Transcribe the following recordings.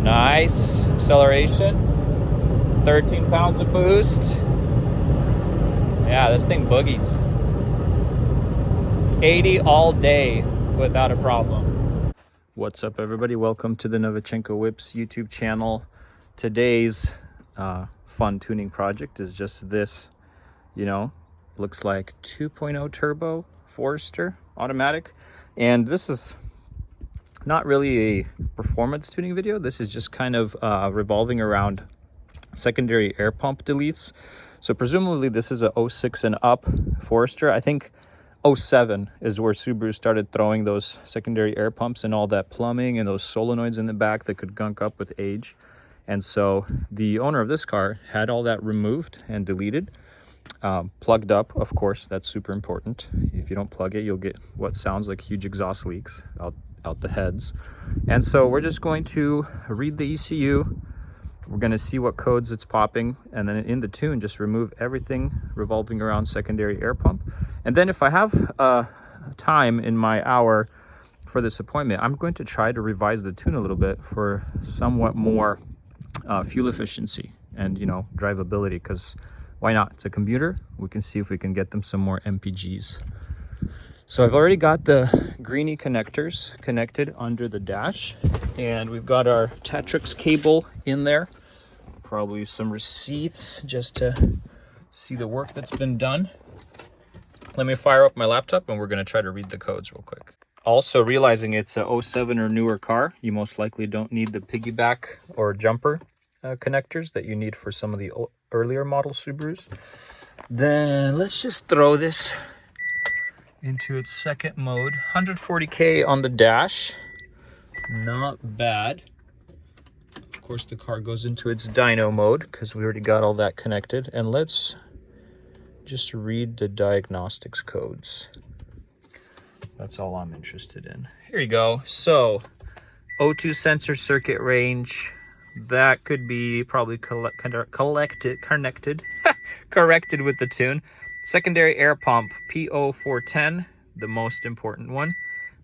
Nice acceleration, 13 pounds of boost. Yeah, this thing boogies. 80 all day without a problem. What's up, everybody? Welcome to the Novichenko Whips YouTube channel. Today's fun tuning project is just this, looks like 2.0 turbo Forester automatic. And this is not really a performance tuning video. This is just kind of revolving around secondary air pump deletes. So presumably this is a 06 and up Forester. I think 07 is where Subaru started throwing those secondary air pumps and all that plumbing and those solenoids in the back that could gunk up with age. And so the owner of this car had all that removed and deleted, plugged up. Of course, that's super important. If you don't plug it, you'll get what sounds like huge exhaust leaks out the heads. And so we're just going to read the ECU. We're going to see what codes it's popping, and then in the tune just remove everything revolving around secondary air pump. And then if I have time in my hour for this appointment, I'm going to try to revise the tune a little bit for somewhat more fuel efficiency and drivability, because why not? It's a commuter. We can see if we can get them some more MPGs. So I've already got the greeny connectors connected under the dash, and we've got our Tetrix cable in there. Probably some receipts just to see the work that's been done. Let me fire up my laptop and we're going to try to read the codes real quick. Also, realizing it's a 07 or newer car, you most likely don't need the piggyback or jumper connectors that you need for some of the earlier model Subarus. Then let's just throw this into its second mode. 140k on the dash, not bad. Of course, the car goes into its dyno mode because we already got all that connected. And let's just read the diagnostics codes. That's all I'm interested in. Here you go. So O2 sensor circuit range, that could be probably corrected with the tune. Secondary air pump, PO410, the most important one.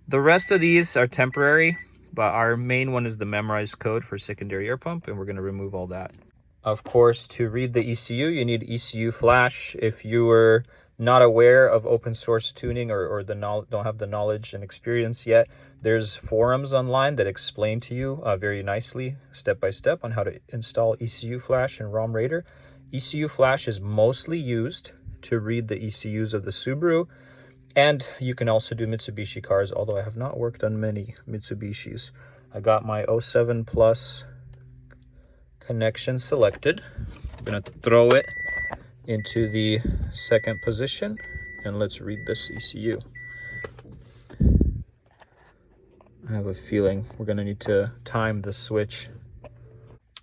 The rest of these are temporary, but our main one is the memorized code for secondary air pump, and we're going to remove all that. Of course, to read the ECU, you need ECU flash. If you were not aware of open source tuning or don't have the knowledge and experience yet, there's forums online that explain to you very nicely, step by step, on how to install ECU flash and ROM Raider. ECU flash is mostly used to read the ECUs of the Subaru, and you can also do Mitsubishi cars, although I have not worked on many Mitsubishis. I got my 07 Plus connection selected. I'm gonna throw it into the second position, and let's read this ECU. I have a feeling we're gonna need to time the switch.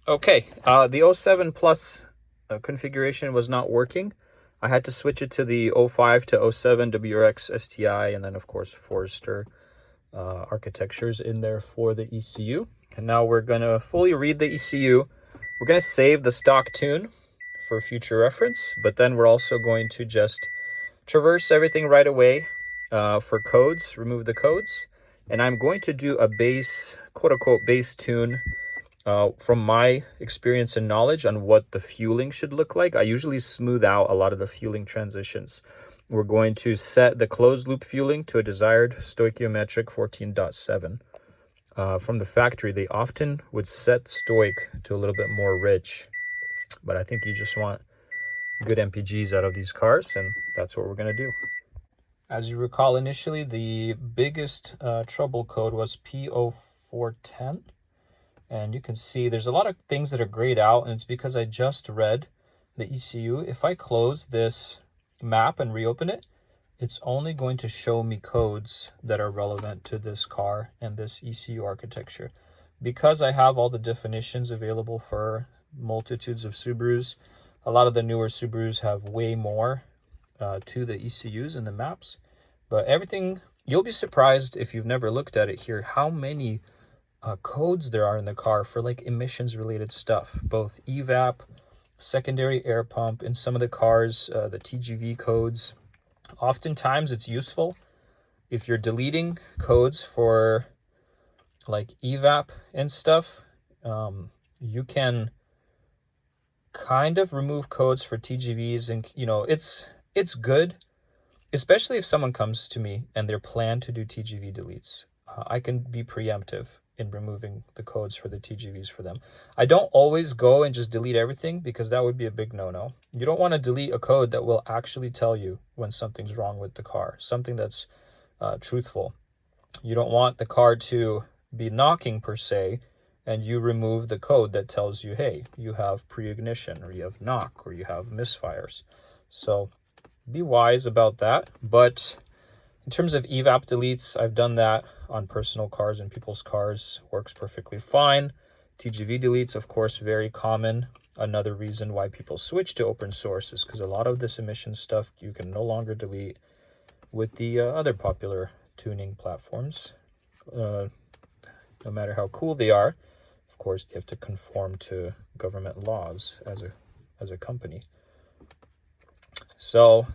Okay, the 07 Plus configuration was not working. I had to switch it to the 05 to 07 WRX STI, and then of course Forester architectures in there for the ECU. And now we're gonna fully read the ECU. We're gonna save the stock tune for future reference, but then we're also going to just traverse everything right away for codes, remove the codes. And I'm going to do a base, quote unquote, base tune from my experience and knowledge on what the fueling should look like. I usually smooth out a lot of the fueling transitions. We're going to set the closed loop fueling to a desired stoichiometric 14.7. From the factory, they often would set stoic to a little bit more rich, but I think you just want good MPGs out of these cars, and that's what we're going to do. As you recall, initially the biggest trouble code was PO410. And you can see there's a lot of things that are grayed out, and it's because I just read the ECU. If I close this map and reopen it, it's only going to show me codes that are relevant to this car and this ECU architecture. Because I have all the definitions available for multitudes of Subarus, a lot of the newer Subarus have way more to the ECUs and the maps. But everything, you'll be surprised if you've never looked at it here, how many codes there are in the car for like emissions related stuff, both evap, secondary air pump, in some of the cars, the TGV codes. Oftentimes it's useful if you're deleting codes for like evap and stuff. You can kind of remove codes for TGVs, and it's good, especially if someone comes to me and they're planned to do TGV deletes. I can be preemptive in removing the codes for the TGVs for them. I don't always go and just delete everything, because that would be a big no-no. You don't want to delete a code that will actually tell you when something's wrong with the car, something that's truthful. You don't want the car to be knocking per se, and you remove the code that tells you, hey, you have pre-ignition, or you have knock, or you have misfires. So be wise about that. But in terms of evap deletes, I've done that on personal cars and people's cars. Works perfectly fine. TGV deletes, of course, very common. Another reason why people switch to open source is because a lot of this emission stuff you can no longer delete with the other popular tuning platforms. No matter how cool they are, of course, they have to conform to government laws as a company. So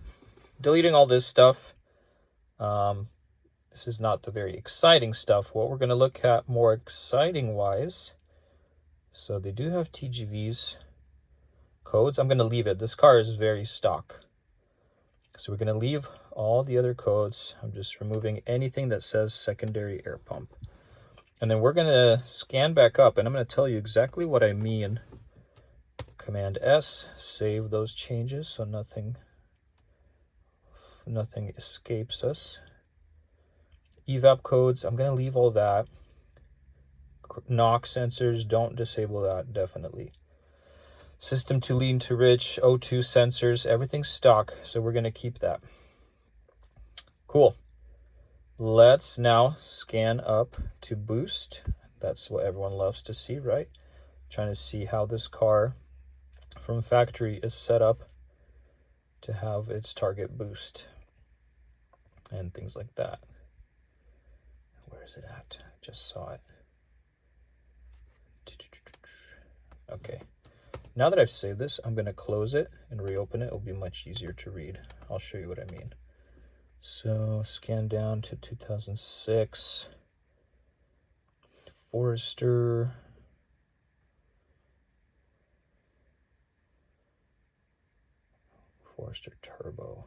deleting all this stuff, this is not the very exciting stuff. What we're going to look at more exciting wise, so they do have TGVs codes. I'm going to leave it. This car is very stock, so we're going to leave all the other codes. I'm just removing anything that says secondary air pump, and then we're going to scan back up, and I'm going to tell you exactly what I mean. Command S, save those changes so nothing escapes us. Evap codes, I'm going to leave all that. Knock sensors, don't disable that, definitely. System to lean to rich, O2 sensors, everything's stock, so we're going to keep that. Cool. Let's now scan up to boost. That's what everyone loves to see, right? Trying to see how this car from factory is set up to have its target boost and things like that. Where is it at? I just saw it. Okay. Now that I've saved this, I'm going to close it and reopen it. It'll be much easier to read. I'll show you what I mean. So scan down to 2006. Forester. Forester Turbo.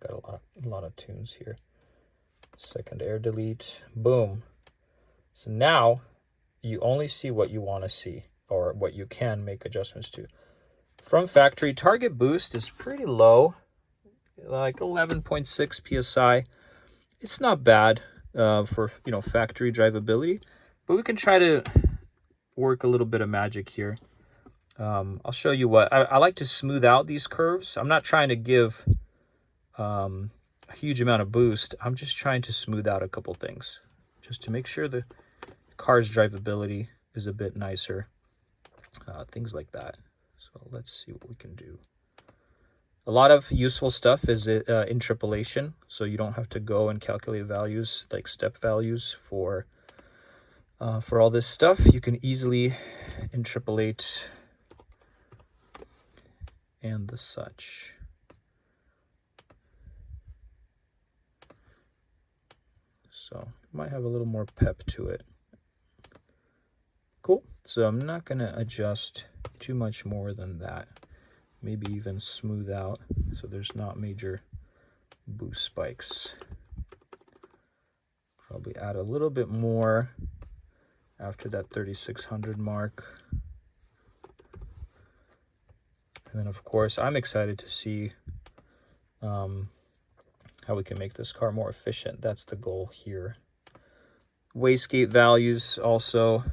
Got a lot of tunes here. Second air delete. Boom. So now you only see what you want to see, or what you can make adjustments to. From factory, target boost is pretty low, like 11.6 psi. It's not bad for factory drivability, but we can try to work a little bit of magic here. I'll show you what I like to smooth out these curves. I'm not trying to give a huge amount of boost. I'm just trying to smooth out a couple things, just to make sure the car's drivability is a bit nicer, things like that. So let's see what we can do. A lot of useful stuff is interpolation, so you don't have to go and calculate values like step values for all this stuff. You can easily interpolate and the such. So it might have a little more pep to it. Cool. So I'm not going to adjust too much more than that. Maybe even smooth out so there's not major boost spikes. Probably add a little bit more after that 3600 mark. And then of course I'm excited to see how we can make this car more efficient. That's the goal here. Wastegate values also,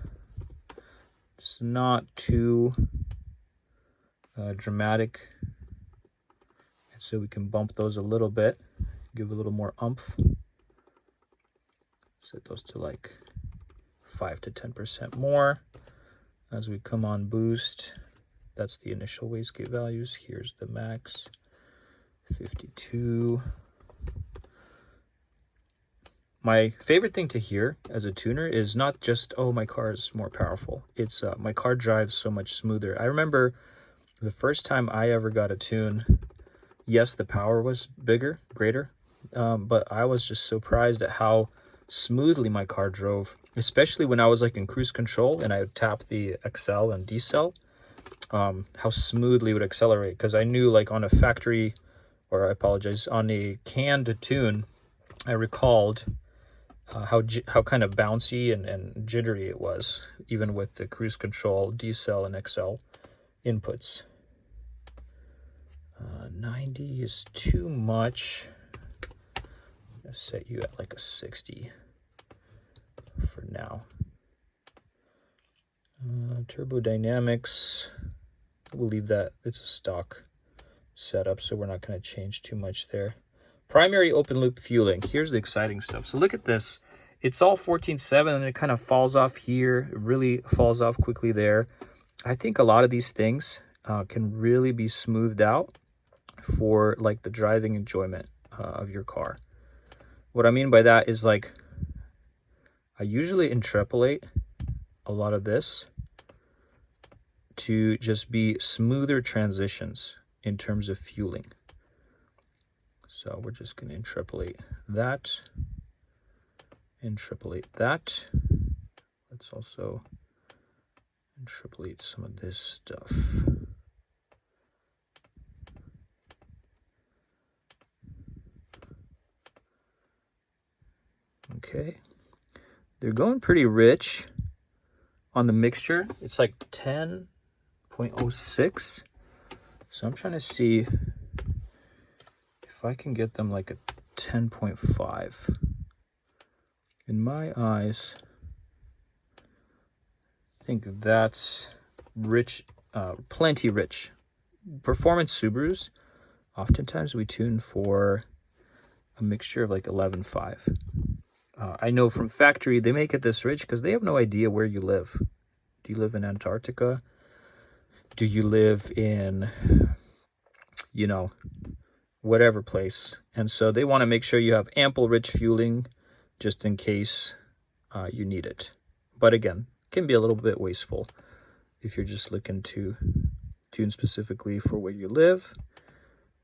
it's not too dramatic, and so we can bump those a little bit, give a little more oomph. Set those to like 5 to 10% more as we come on boost. That's the initial wastegate values. Here's the max, 52. My favorite thing to hear as a tuner is not just, oh, my car is more powerful. It's my car drives so much smoother. I remember the first time I ever got a tune, yes, the power was bigger, greater, but I was just surprised at how smoothly my car drove, especially when I was like in cruise control and I would tap the accel and decel, how smoothly it would accelerate. Because I knew like on a factory, or I apologize, on a canned tune, I recalled how kind of bouncy and jittery it was, even with the cruise control, decel, and accel inputs. 90 is too much. I'm gonna set you at like a 60 for now. Turbo dynamics, we'll leave that. It's a stock setup, so we're not going to change too much there. Primary open loop fueling. Here's the exciting stuff. So look at this. It's all 14.7 and it kind of falls off here. It really falls off quickly there. I think a lot of these things can really be smoothed out for like the driving enjoyment of your car. What I mean by that is like I usually interpolate a lot of this to just be smoother transitions in terms of fueling. So we're just going to interpolate that. Let's also interpolate some of this stuff. Okay, they're going pretty rich on the mixture. It's like 10.06. So I'm trying to see if I can get them like a 10.5. In my eyes, I think that's rich, plenty rich. Performance Subarus, oftentimes we tune for a mixture of like 11.5. I know from factory they make it this rich because they have no idea where you live. Do you live in Antarctica? Do you live in, you know, whatever place? And so they want to make sure you have ample rich fueling just in case you need it. But again, it can be a little bit wasteful if you're just looking to tune specifically for where you live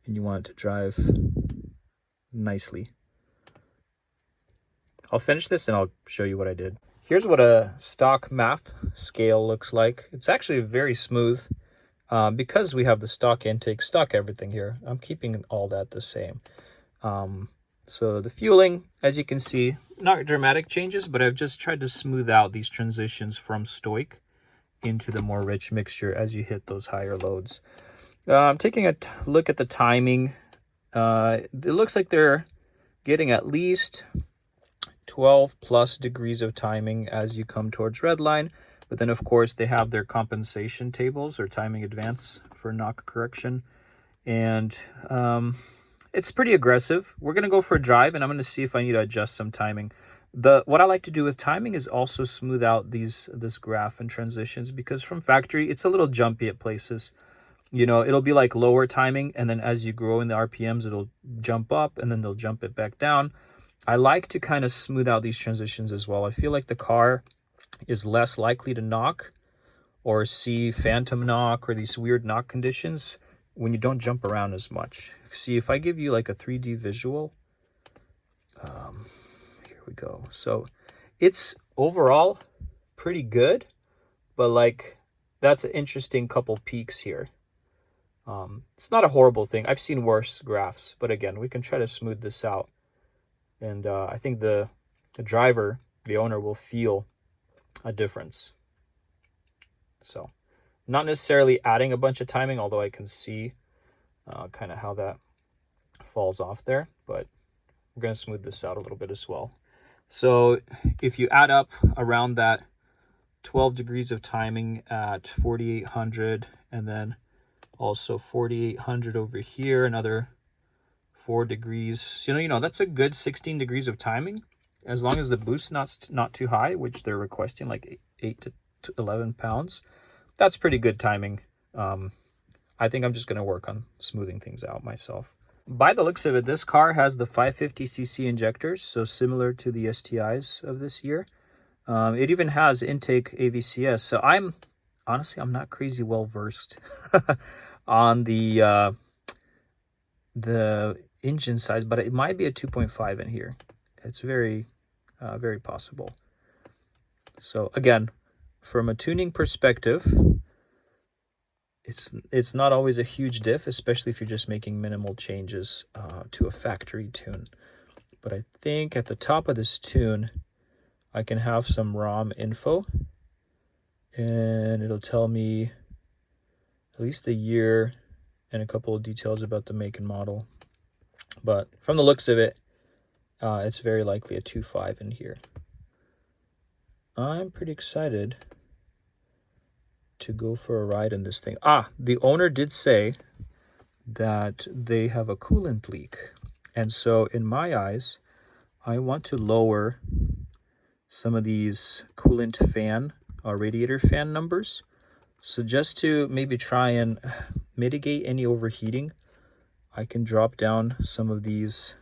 and you want it to drive nicely. I'll finish this and I'll show you what I did. Here's what a stock MAF scale looks like. It's actually very smooth because we have the stock intake, stock everything here. I'm keeping all that the same. So the fueling, as you can see, not dramatic changes, but I've just tried to smooth out these transitions from stoic into the more rich mixture as you hit those higher loads. I'm taking a look at the timing. It looks like they're getting at least 12 plus degrees of timing as you come towards redline. But then, of course, they have their compensation tables or timing advance for knock correction. And it's pretty aggressive. We're going to go for a drive, and I'm going to see if I need to adjust some timing. What I like to do with timing is also smooth out this graph and transitions, because from factory, it's a little jumpy at places. You know, it'll be like lower timing, and then as you grow in the RPMs, it'll jump up, and then they'll jump it back down. I like to kind of smooth out these transitions as well. I feel like the car is less likely to knock or see phantom knock or these weird knock conditions when you don't jump around as much. See, if I give you like a 3D visual, here we go. So it's overall pretty good, but like that's an interesting couple peaks here. It's not a horrible thing. I've seen worse graphs, but again, we can try to smooth this out. And I think the driver, the owner, will feel a difference. So not necessarily adding a bunch of timing, although I can see kind of how that falls off there, but we're going to smooth this out a little bit as well. So if you add up around that 12 degrees of timing at 4,800, and then also 4,800 over here, another 4 degrees, you know, that's a good 16 degrees of timing, as long as the boost's not too high, which they're requesting like 8 to 11 pounds. That's pretty good timing. I think I'm just going to work on smoothing things out myself. By the looks of it, this car has the 550cc injectors, so similar to the STIs of this year. It even has intake AVCS, so I'm not crazy well versed on the engine size, but it might be a 2.5 in here. It's very possible. So again, from a tuning perspective, it's not always a huge diff, especially if you're just making minimal changes to a factory tune. But I think at the top of this tune, I can have some ROM info, and it'll tell me at least the year and a couple of details about the make and model. But from the looks of it, it's very likely a 2.5 in here. I'm pretty excited to go for a ride in this thing. The owner did say that they have a coolant leak. And so in my eyes, I want to lower some of these coolant fan or radiator fan numbers. So just to maybe try and mitigate any overheating, I can drop down some of these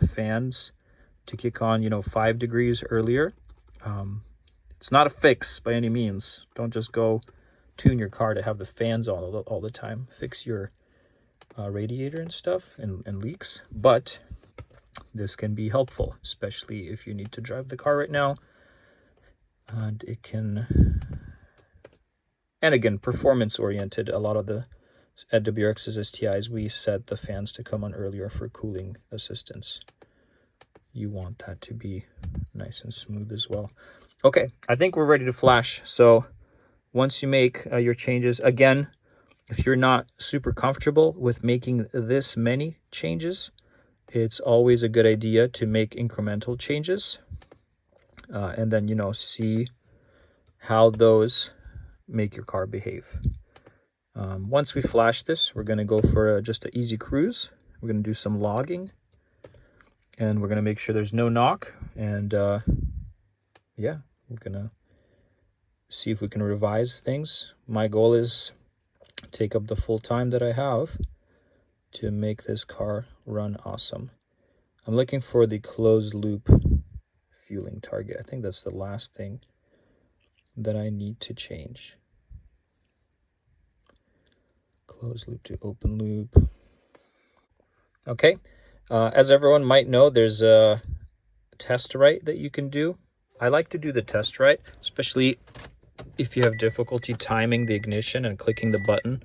fans to kick on, 5 degrees earlier. It's not a fix by any means. Don't just go tune your car to have the fans on all the time. Fix your radiator and stuff and leaks. But this can be helpful, especially if you need to drive the car right now. And it can, and again, performance oriented. A lot of the at WRX's STIs, we set the fans to come on earlier for cooling assistance. You want that to be nice and smooth as well. Okay, I think we're ready to flash. So once you make your changes, again, if you're not super comfortable with making this many changes, it's always a good idea to make incremental changes and then, see how those make your car behave. Once we flash this, we're going to go for just an easy cruise. We're going to do some logging, and we're going to make sure there's no knock. And yeah, we're going to see if we can revise things. My goal is to take up the full time that I have to make this car run awesome. I'm looking for the closed loop fueling target. I think that's the last thing that I need to change. Closed loop to open loop. Okay, as everyone might know, there's a test right that you can do. I like to do the test right, especially if you have difficulty timing the ignition and clicking the button.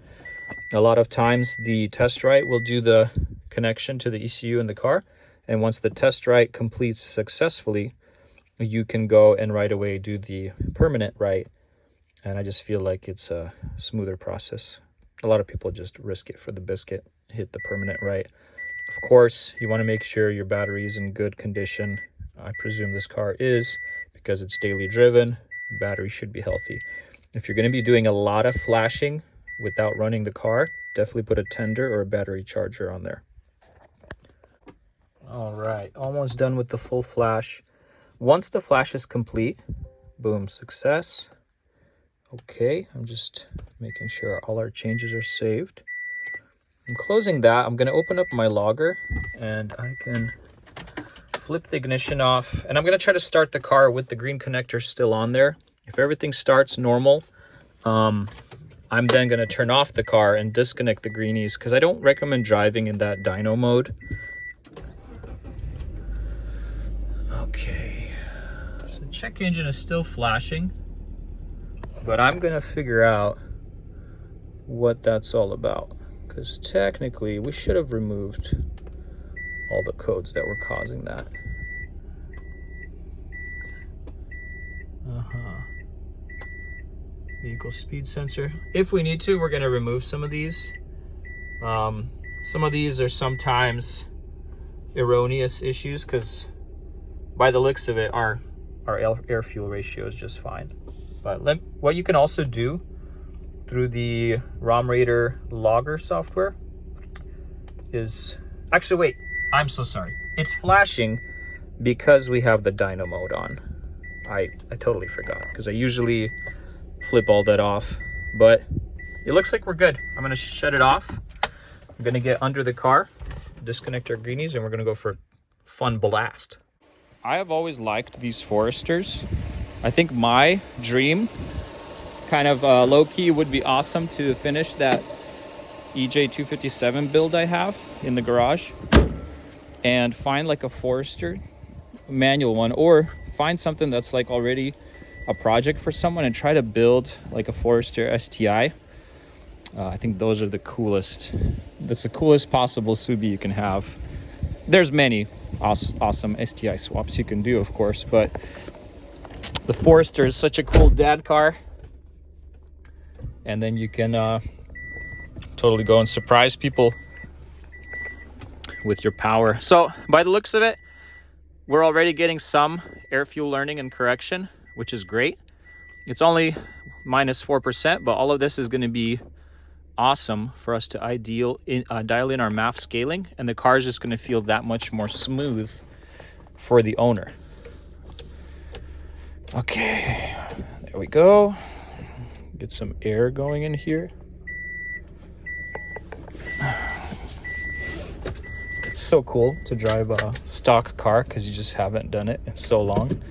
A lot of times the test right will do the connection to the ECU in the car, and once the test right completes successfully, you can go and right away do the permanent right. And I just feel like it's a smoother process. A lot of people just risk it for the biscuit, hit the permanent right. Of course, you want to make sure your battery is in good condition. I presume this car is, because it's daily driven. The battery should be healthy. If you're going to be doing a lot of flashing without running the car, definitely put a tender or a battery charger on there. All right, almost done with the full flash. Once the flash is complete, boom, success. Okay, I'm just making sure all our changes are saved. I'm closing that. I'm going to open up my logger, and I can flip the ignition off. And I'm going to try to start the car with the green connector still on there. If everything starts normal, I'm then going to turn off the car and disconnect the greenies, because I don't recommend driving in that dyno mode. Okay, so the check engine is still flashing, but I'm going to figure out what that's all about, because technically we should have removed all the codes that were causing that. Vehicle speed sensor. If we need to, we're going to remove some of these. Some of these are sometimes erroneous issues, because by the looks of it, our air fuel ratio is just fine. But what you can also do through the ROM Raider logger software is, actually wait, I'm so sorry. It's flashing because we have the dyno mode on. I totally forgot, because I usually flip all that off, but it looks like we're good. I'm gonna shut it off. I'm gonna get under the car, disconnect our greenies, and we're gonna go for a fun blast. I have always liked these Foresters. I think my dream, kind of low-key, would be awesome to finish that EJ257 build I have in the garage. and find like a Forester manual one, or find something that's like already a project for someone and try to build like a Forester STI. I think those are the coolest. That's the coolest possible Subi you can have. There's many awesome STI swaps you can do, of course, but the Forester is such a cool dad car. And then you can totally go and surprise people with your power. So by the looks of it, we're already getting some air fuel learning and correction, which is great. It's only minus 4%, but all of this is going to be awesome for us to dial in our MAF scaling, and the car is just going to feel that much more smooth for the owner. Okay, there we go. Get some air going in here. It's so cool to drive a stock car because you just haven't done it in so long.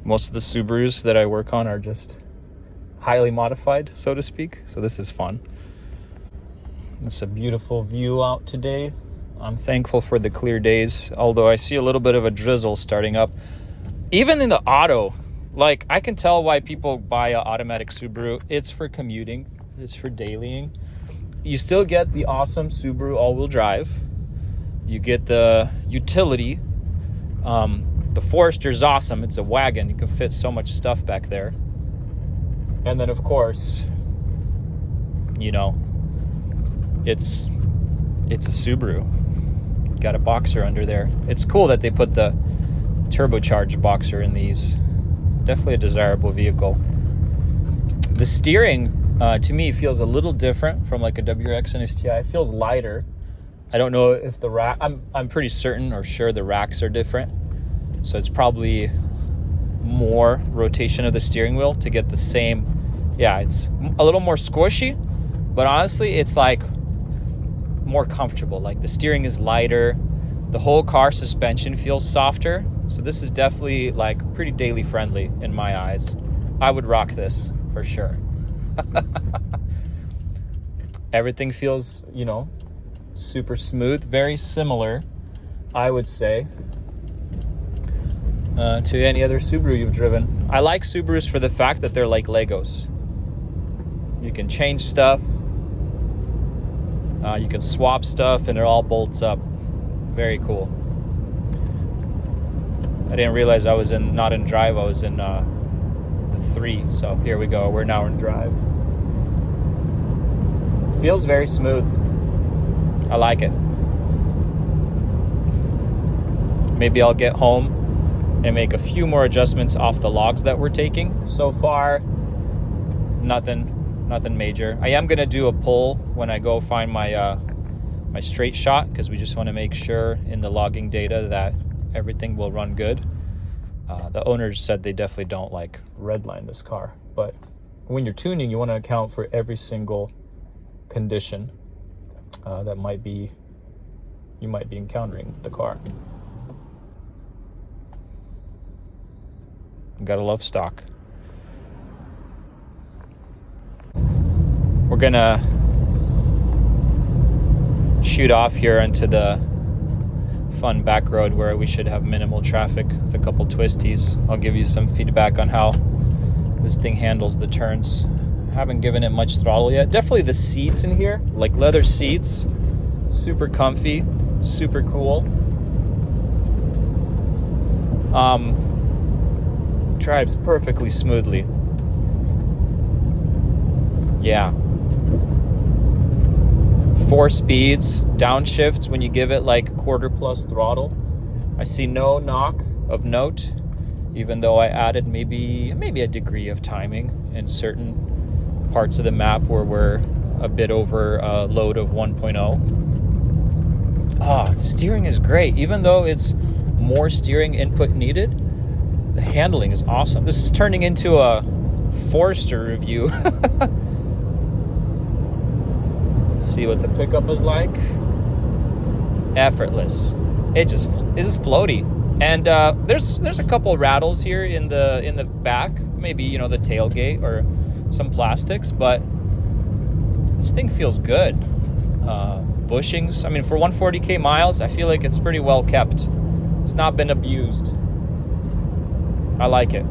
Most of the Subarus that I work on are just highly modified, so to speak. So this is fun. It's a beautiful view out today. I'm thankful for the clear days, although I see a little bit of a drizzle starting up. Even in the auto, like I can tell why people buy an automatic Subaru. It's for commuting, it's for dailying. You still get the awesome Subaru all-wheel drive. You get the utility. The Forester's awesome. It's a wagon. You can fit so much stuff back there. And then, of course, you know, it's a Subaru. Got a Boxer under there. It's cool that they put the turbocharged Boxer in these. Definitely a desirable vehicle. The steering, to me, feels a little different from like a WRX and STI. It feels lighter. I don't know if the rack, I'm pretty certain or sure the racks are different. So it's probably more rotation of the steering wheel to get the same. Yeah, it's a little more squishy, but honestly, it's like more comfortable. Like the steering is lighter. The whole car suspension feels softer. So this is definitely like pretty daily friendly in my eyes. I would rock this for sure. Everything feels, you know, super smooth, very similar, I would say, to any other Subaru you've driven. I like Subarus for the fact that they're like Legos. You can change stuff, you can swap stuff, and it all bolts up. Very cool. I didn't realize I was not in drive, I was in the 3, so here we go, we're now in drive. Feels very smooth. I like it. Maybe I'll get home and make a few more adjustments off the logs that we're taking. So far, nothing major. I am gonna do a pull when I go find my my straight shot, because we just want to make sure in the logging data that everything will run good. The owners said they definitely don't like redline this car, but when you're tuning, you want to account for every single condition that you might be encountering with the car. Gotta love stock. We're gonna shoot off here into the fun back road where we should have minimal traffic with a couple twisties. I'll give you some feedback on how this thing handles the turns. Haven't given it much throttle yet. Definitely the seats in here, like leather seats, super comfy, super cool. Drives perfectly smoothly. Yeah. 4 speeds, downshifts when you give it like quarter plus throttle. I see no knock of note, even though I added maybe a degree of timing in certain parts of the map where we're a bit over a load of 1.0. The steering is great. Even though it's more steering input needed, the handling is awesome. This is turning into a Forester review. Let's see what the pickup is like. Effortless. It is floaty. And there's a couple rattles here in the back, maybe, you know, the tailgate or some plastics, but this thing feels good. bushings. I mean, for 140k miles, I feel like it's pretty well kept. It's not been abused. I like it.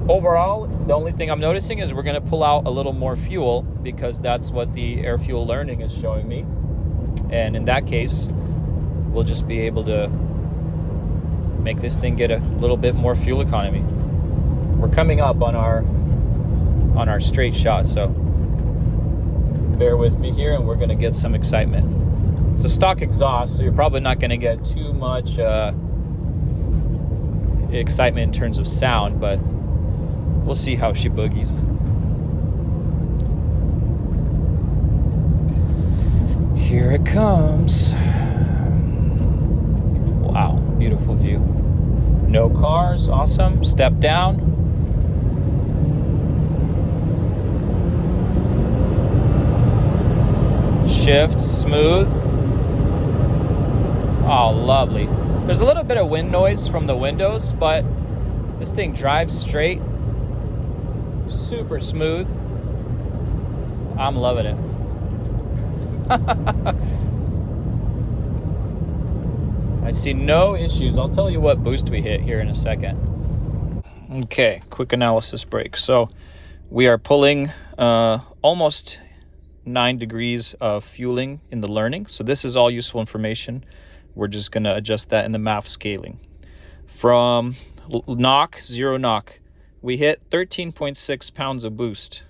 Overall, the only thing I'm noticing is we're going to pull out a little more fuel because that's what the air fuel learning is showing me. And in that case, we'll just be able to make this thing get a little bit more fuel economy. We're coming up on our straight shot, so bear with me here and we're going to get some excitement. It's a stock exhaust, so you're probably not going to get too much excitement in terms of sound, but we'll see how she boogies. Here it comes. Wow, beautiful view. No cars, awesome. Step down. Shift, smooth. Oh, lovely. There's a little bit of wind noise from the windows, but this thing drives straight. Super smooth. I'm loving it. I see no issues. I'll tell you what boost we hit here in a second. Okay, quick analysis break. So we are pulling almost 9 degrees of fueling in the learning. So this is all useful information. We're just going to adjust that in the MAF scaling. From knock, 0 knock, we hit 13.6 pounds of boost.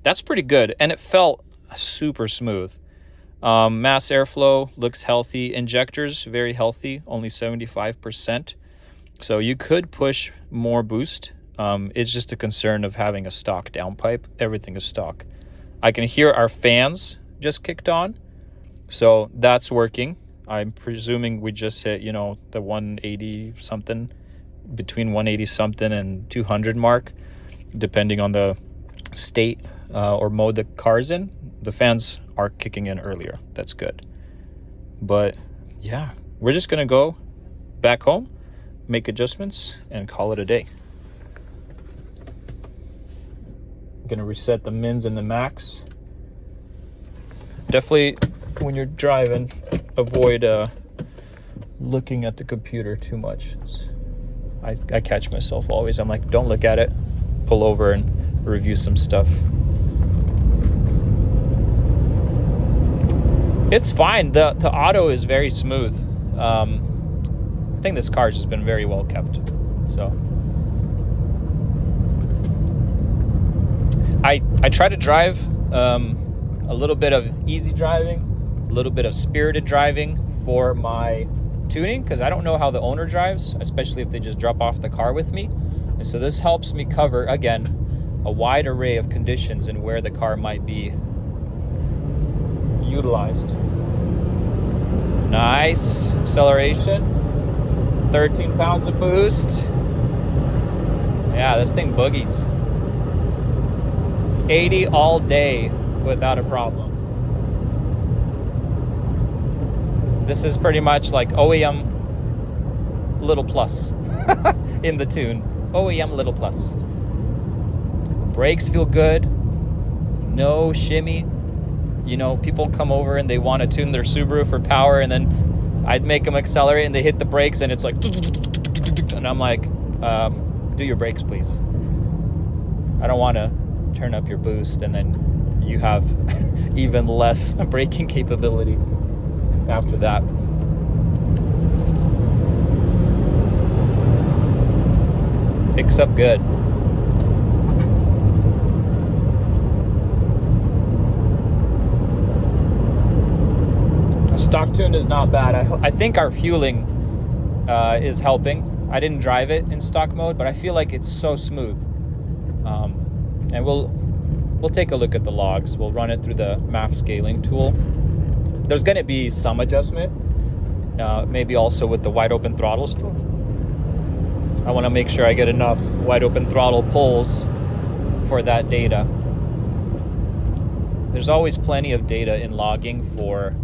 That's pretty good, and it felt super smooth. Mass airflow looks healthy. Injectors, very healthy, only 75%. So you could push more boost. It's just a concern of having a stock downpipe. Everything is stock. I can hear our fans just kicked on, so that's working. I'm presuming we just hit, you know, the 180 something, between 180 something and 200 mark, depending on the state or mode the car's in. The fans are kicking in earlier. That's good. But yeah, we're just gonna go back home, make adjustments, and call it a day. I'm gonna reset the mins and the max. Definitely, when you're driving, avoid looking at the computer too much. I catch myself always. I'm like, don't look at it. Pull over and review some stuff. It's fine. The auto is very smooth. I think this car's just been very well kept. So I try to drive a little bit of easy driving, a little bit of spirited driving for my tuning, because I don't know how the owner drives, especially if they just drop off the car with me. And so this helps me cover, again, a wide array of conditions and where the car might be utilized. Nice acceleration. 13 pounds of boost. Yeah, this thing boogies. 80 all day without a problem. This is pretty much like OEM little plus in the tune. OEM little plus. Brakes feel good. No shimmy. You know, people come over and they want to tune their Subaru for power, and then I'd make them accelerate and they hit the brakes and it's like, and I'm like, do your brakes, please. I don't want to turn up your boost and then you have even less braking capability after that. Picks up good. Stock tune is not bad. I think our fueling is helping. I didn't drive it in stock mode, but I feel like it's so smooth. And we'll take a look at the logs. We'll run it through the MAF scaling tool. There's going to be some adjustment, maybe also with the wide open throttle stuff. I want to make sure I get enough wide open throttle pulls for that data. There's always plenty of data in logging for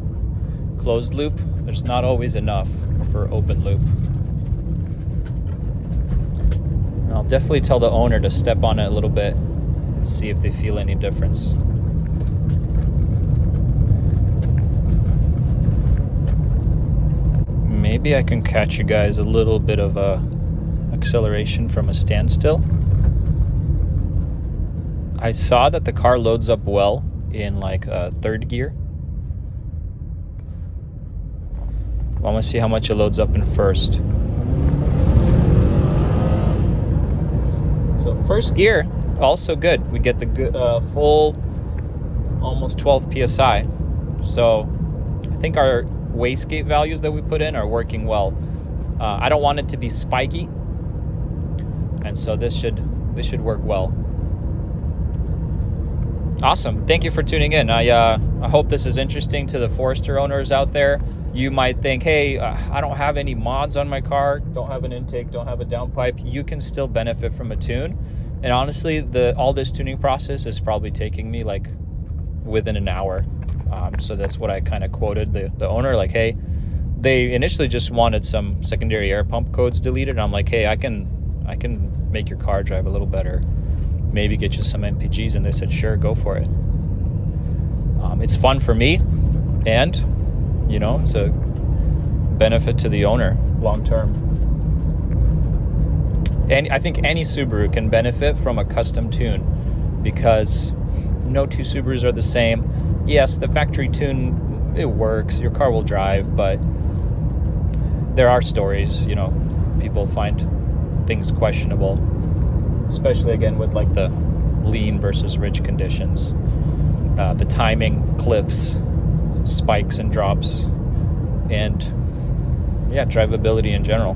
closed loop. There's not always enough for open loop. And I'll definitely tell the owner to step on it a little bit and see if they feel any difference. Maybe I can catch you guys a little bit of a acceleration from a standstill. I saw that the car loads up well in like third gear. I want to see how much it loads up in first. So first gear, also good. We get the good, full almost 12 psi. So I think our wastegate values that we put in are working well. I don't want it to be spiky, and so this should work well. Awesome. Thank you for tuning in. I hope this is interesting to the Forester owners out there. You might think, hey, I don't have any mods on my car, don't have an intake, don't have a downpipe. You can still benefit from a tune. And honestly, all this tuning process is probably taking me like within an hour. So that's what I kind of quoted the owner, like, hey, they initially just wanted some secondary air pump codes deleted. I'm like, hey, I can make your car drive a little better. Maybe get you some MPGs. And they said, sure, go for it. It's fun for me, and you know, it's a benefit to the owner long term. And I think any Subaru can benefit from a custom tune, because no two Subarus are the same. Yes, the factory tune, it works, your car will drive, but there are stories, you know, people find things questionable, especially again with like the lean versus ridge conditions, the timing, cliffs, spikes and drops, and yeah, drivability in general.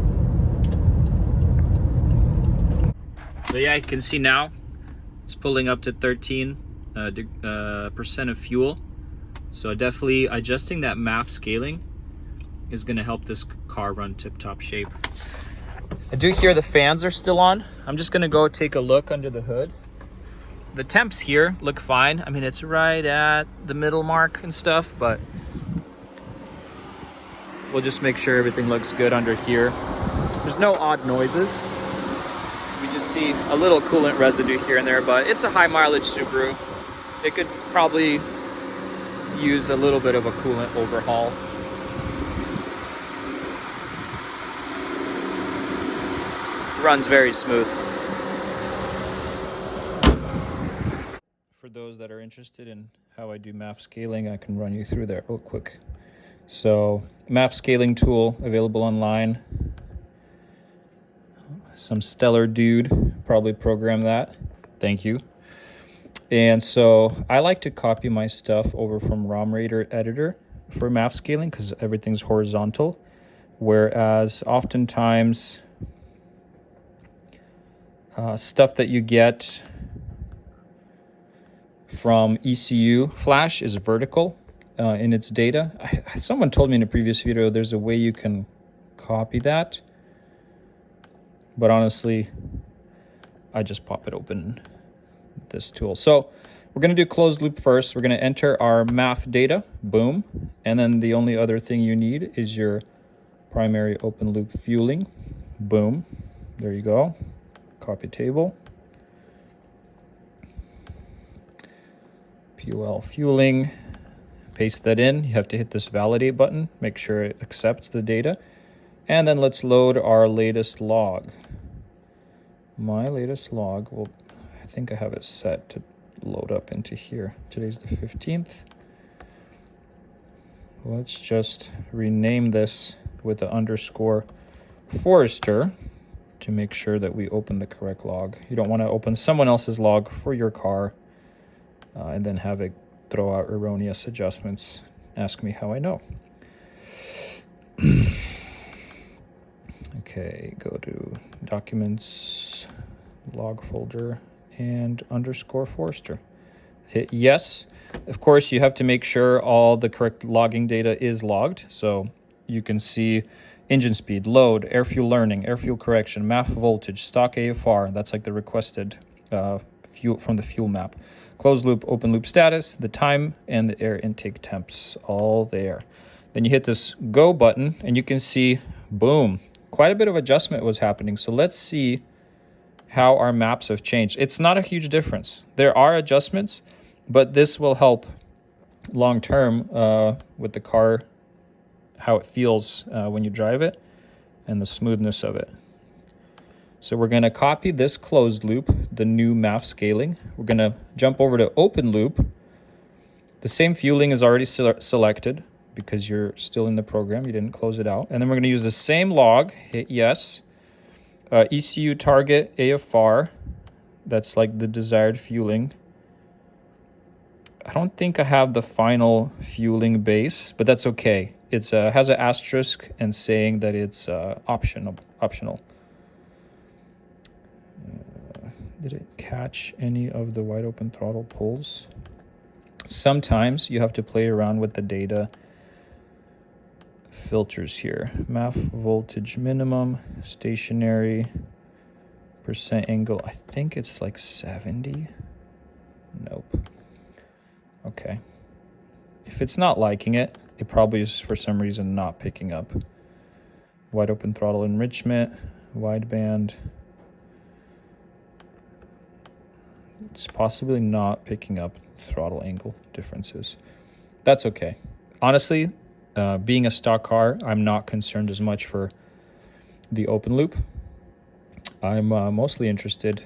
So yeah, you can see now it's pulling up to 13% of fuel. So definitely adjusting that MAF scaling is going to help this car run tip-top shape. I do hear the fans are still on. I'm just going to go take a look under the hood. The temps here look fine. I mean, it's right at the middle mark and stuff, but we'll just make sure everything looks good under here. There's no odd noises. We just see a little coolant residue here and there, but it's a high mileage Subaru. It could probably use a little bit of a coolant overhaul. Runs very smooth. For those that are interested in how I do MAF scaling, I can run you through that real quick. So MAF scaling tool available online. Some stellar dude probably programmed that. Thank you. And so I like to copy my stuff over from ROM Raider editor for MAF scaling because everything's horizontal. Whereas oftentimes stuff that you get from ECU Flash is vertical in its data. Someone told me in a previous video there's a way you can copy that, but honestly, I just pop it open with this tool. So we're going to do closed loop first. We're going to enter our MAF data, boom, and then the only other thing you need is your primary open loop fueling, boom, there you go, copy table. POL fueling, paste that in. You have to hit this validate button, make sure it accepts the data, and then let's load our latest log. My latest log, well, I think I have it set to load up into here. Today's the 15th. Let's just rename this with the underscore Forester to make sure that we open the correct log. You don't want to open someone else's log for your car and then have it throw out erroneous adjustments. Ask me how I know. Okay, go to Documents, Log folder, and underscore Forester. Hit yes. Of course, you have to make sure all the correct logging data is logged. So you can see engine speed, load, air fuel learning, air fuel correction, MAF voltage, stock AFR. That's like the requested fuel from the fuel map. Closed loop, open loop status, the time, and the air intake temps, all there. Then you hit this go button and you can see, boom, quite a bit of adjustment was happening. So let's see how our maps have changed. It's not a huge difference. There are adjustments, but this will help long term with the car, how it feels when you drive it. and the smoothness of it. So we're going to copy this closed loop, the new MAF scaling. We're going to jump over to open loop. The same fueling is already selected because you're still in the program. You didn't close it out. And then we're going to use the same log, hit yes. ECU target AFR, that's like the desired fueling. I don't think I have the final fueling base, but that's okay. It's has an asterisk and saying that it's optional. Did it catch any of the wide open throttle pulls? Sometimes you have to play around with the data filters here. MAF voltage minimum, stationary, percent angle. I think it's like 70. Nope. Okay. If it's not liking it, it probably is for some reason not picking up. Wide open throttle enrichment, wideband. It's possibly not picking up throttle angle differences. That's okay. Honestly, being a stock car, I'm not concerned as much for the open loop. I'm mostly interested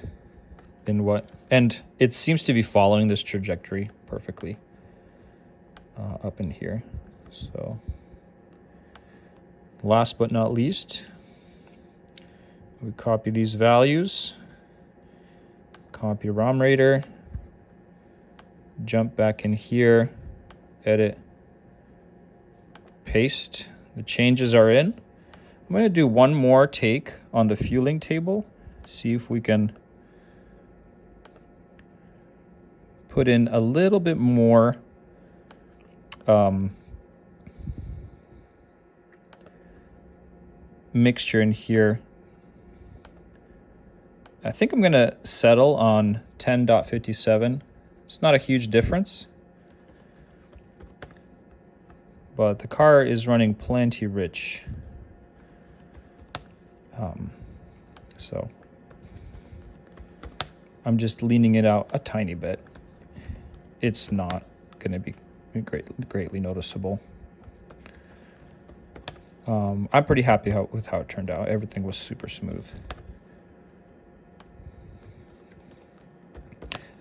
in what, and it seems to be following this trajectory perfectly up in here. So last but not least, we copy these values, copy ROM rater, jump back in here, edit, paste. The changes are in. I'm going to do one more take on the fueling table, see if we can put in a little bit more mixture in here. I think I'm going to settle on 10.57. It's not a huge difference, but the car is running plenty rich. So I'm just leaning it out a tiny bit. It's not going to be greatly noticeable. I'm pretty happy with how it turned out. Everything was super smooth.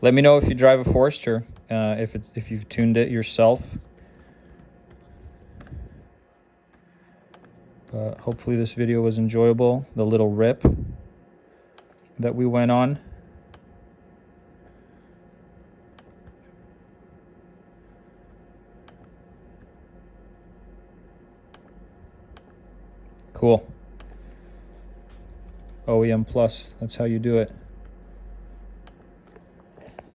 Let me know if you drive a Forester, if you've tuned it yourself. Hopefully this video was enjoyable. The little rip that we went on. Cool. OEM Plus, that's how you do it.